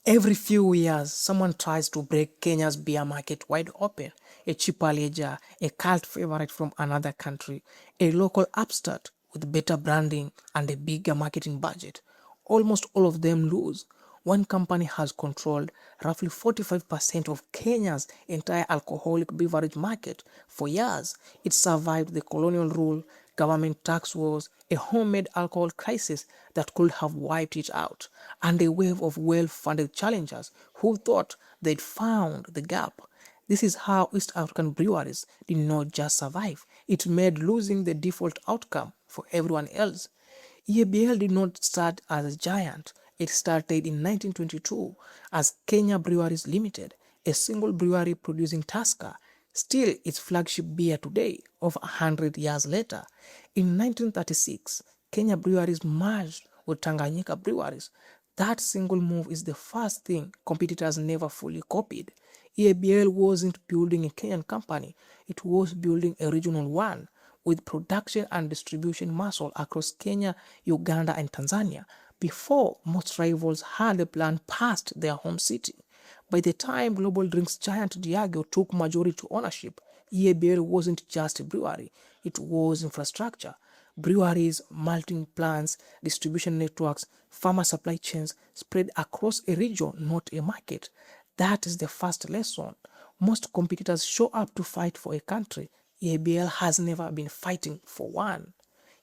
Every few years, someone tries to break Kenya's beer market wide open. A cheaper ledger, a cult favorite from another country, a local upstart with better branding and a bigger marketing budget. Almost all of them lose. One company has controlled roughly 45% of Kenya's entire alcoholic beverage market for years. It survived the colonial rule, government tax wars, a homemade alcohol crisis that could have wiped it out, and a wave of well-funded challengers who thought they'd found the gap. This is how East African breweries did not just survive, it made losing the default outcome for everyone else. EABL did not start as a giant. It started in 1922 as Kenya Breweries Limited, a single brewery producing Tusker, still its flagship beer today, over 100 years later. In 1936, Kenya Breweries merged with Tanganyika Breweries. That single move is the first thing competitors never fully copied. EABL wasn't building a Kenyan company, it was building a regional one with production and distribution muscle across Kenya, Uganda, and Tanzania before most rivals had a plan past their home city. By the time global drinks giant Diageo took majority ownership, EABL wasn't just a brewery, it was infrastructure. Breweries, malting plants, distribution networks, farmer supply chains spread across a region, not a market. That is the first lesson. Most competitors show up to fight for a country. EABL has never been fighting for one.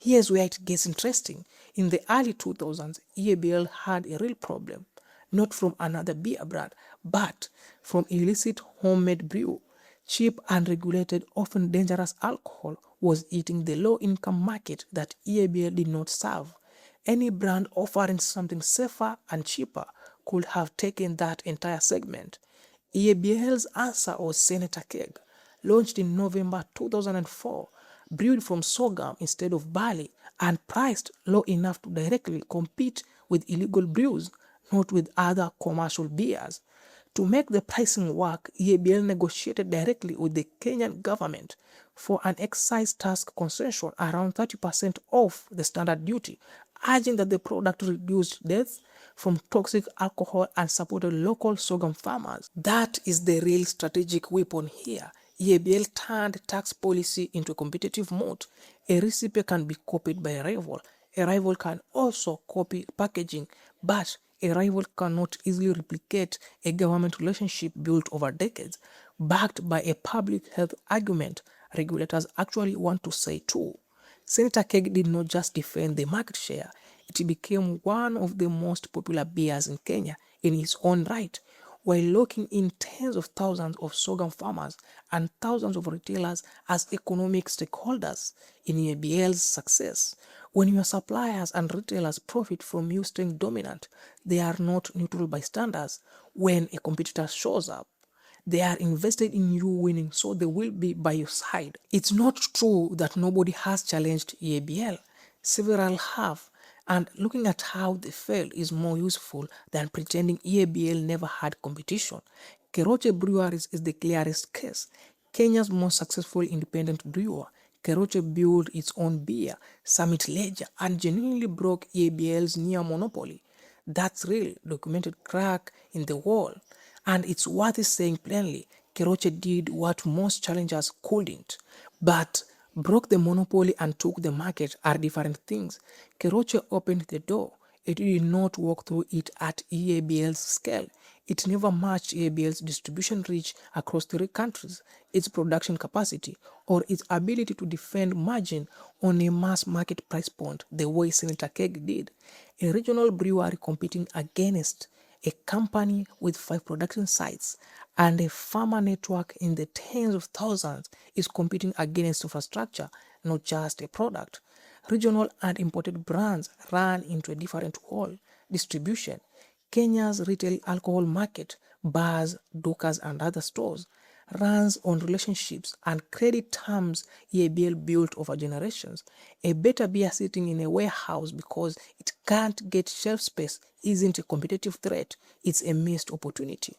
Here's where it gets interesting. In the early 2000s, EABL had a real problem, not from another beer brand, but from illicit homemade brew. Cheap, unregulated, often dangerous alcohol was eating the low-income market that EABL did not serve. Any brand offering something safer and cheaper could have taken that entire segment. EABL's answer was Senator Keg, launched in November 2004, brewed from sorghum instead of barley, and priced low enough to directly compete with illegal brews, not with other commercial beers. To make the pricing work, EABL negotiated directly with the Kenyan government for an excise tax concession around 30% off the standard duty, urging that the product reduced deaths from toxic alcohol and supported local sorghum farmers. That is the real strategic weapon here. EABL turned tax policy into a competitive moat. A recipe can be copied by a rival. A rival can also copy packaging, but a rival cannot easily replicate a government relationship built over decades. Backed by a public health argument, regulators actually want to say too. Senator Keg did not just defend the market share, it became one of the most popular beers in Kenya in its own right, while locking in tens of thousands of sorghum farmers and thousands of retailers as economic stakeholders in EABL's success. When your suppliers and retailers profit from you staying dominant, they are not neutral bystanders. When a competitor shows up, they are invested in you winning, so they will be by your side. It's not true that nobody has challenged EABL. Several have, and looking at how they failed is more useful than pretending EABL never had competition. Keroche Breweries is the clearest case. Kenya's most successful independent brewer, Keroche built its own beer, Summit Ledger, and genuinely broke EABL's near monopoly. That's real, documented crack in the wall. And it's worth saying plainly, Keroche did what most challengers couldn't. But broke the monopoly and took the market are different things. Keroche opened the door. It did not walk through it at EABL's scale. It never matched EABL's distribution reach across 3 countries, its production capacity, or its ability to defend margin on a mass market price point the way Senator Keg did. A regional brewery competing against a company with 5 production sites and a farmer network in the tens of thousands is competing against infrastructure, not just a product. Regional and imported brands run into a different wall. Distribution. Kenya's retail alcohol market, bars, dockers, and other stores, runs on relationships and credit terms EABL built over generations. A better beer sitting in a warehouse because it can't get shelf space isn't a competitive threat, it's a missed opportunity.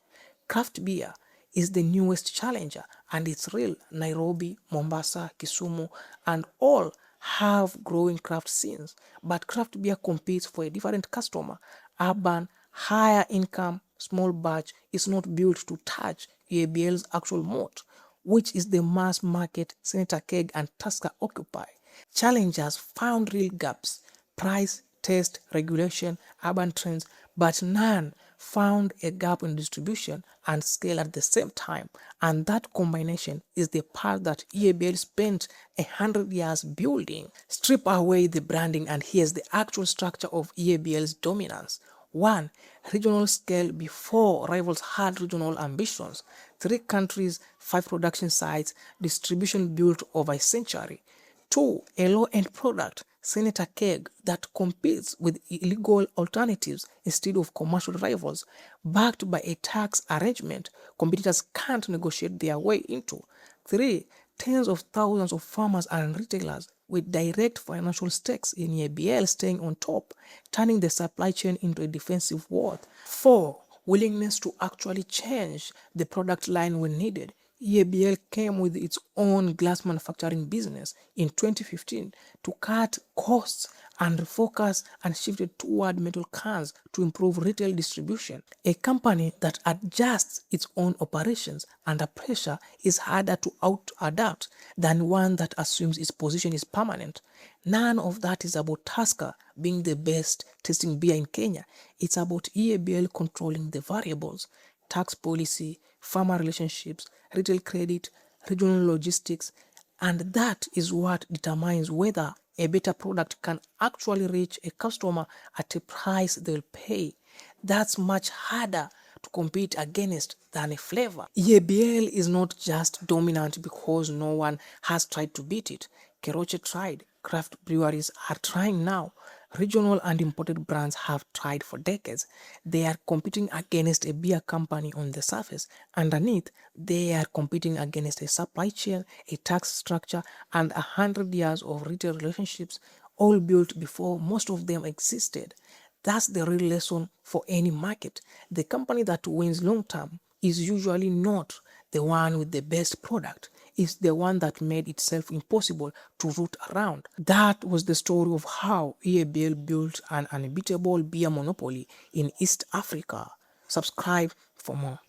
Craft beer is the newest challenger and it's real. Nairobi, Mombasa, Kisumu, and all have growing craft scenes, but craft beer competes for a different customer, urban, higher income small batch is not built to touch EABL's actual moat, which is the mass market Senator Keg and Tusker occupy. Challengers found real gaps: price, taste, regulation, urban trends, but none found a gap in distribution and scale at the same time. And that combination is the part that EABL spent 100 years building. Strip away the branding and here's the actual structure of EABL's dominance. 1. Regional scale before rivals had regional ambitions. 3 countries, 5 production sites, distribution built over a century. 2. A low-end product, Senator Keg, that competes with illegal alternatives instead of commercial rivals, backed by a tax arrangement competitors can't negotiate their way into. 3. Tens of thousands of farmers and retailers with direct financial stakes in EABL staying on top, turning the supply chain into a defensive wall. 4. Willingness to actually change the product line when needed. EABL came with its own glass manufacturing business in 2015 to cut costs and refocus and shifted toward metal cans to improve retail distribution. A company that adjusts its own operations under pressure is harder to out-adapt than one that assumes its position is permanent. None of that is about Tusker being the best tasting beer in Kenya. It's about EABL controlling the variables: tax policy, farmer relationships, retail credit, regional logistics, and that is what determines whether a better product can actually reach a customer at a price they'll pay. That's much harder to compete against than a flavor. EABL is not just dominant because no one has tried to beat it. Keroche tried. Craft breweries are trying now. Regional and imported brands have tried for decades. They are competing against a beer company on the surface. Underneath, they are competing against a supply chain, a tax structure, and 100 years of retail relationships, all built before most of them existed. That's the real lesson for any market. The company that wins long term is usually not the one with the best product. It's the one that made itself impossible to root around. That was the story of how EABL built an unbeatable beer monopoly in East Africa. Subscribe for more.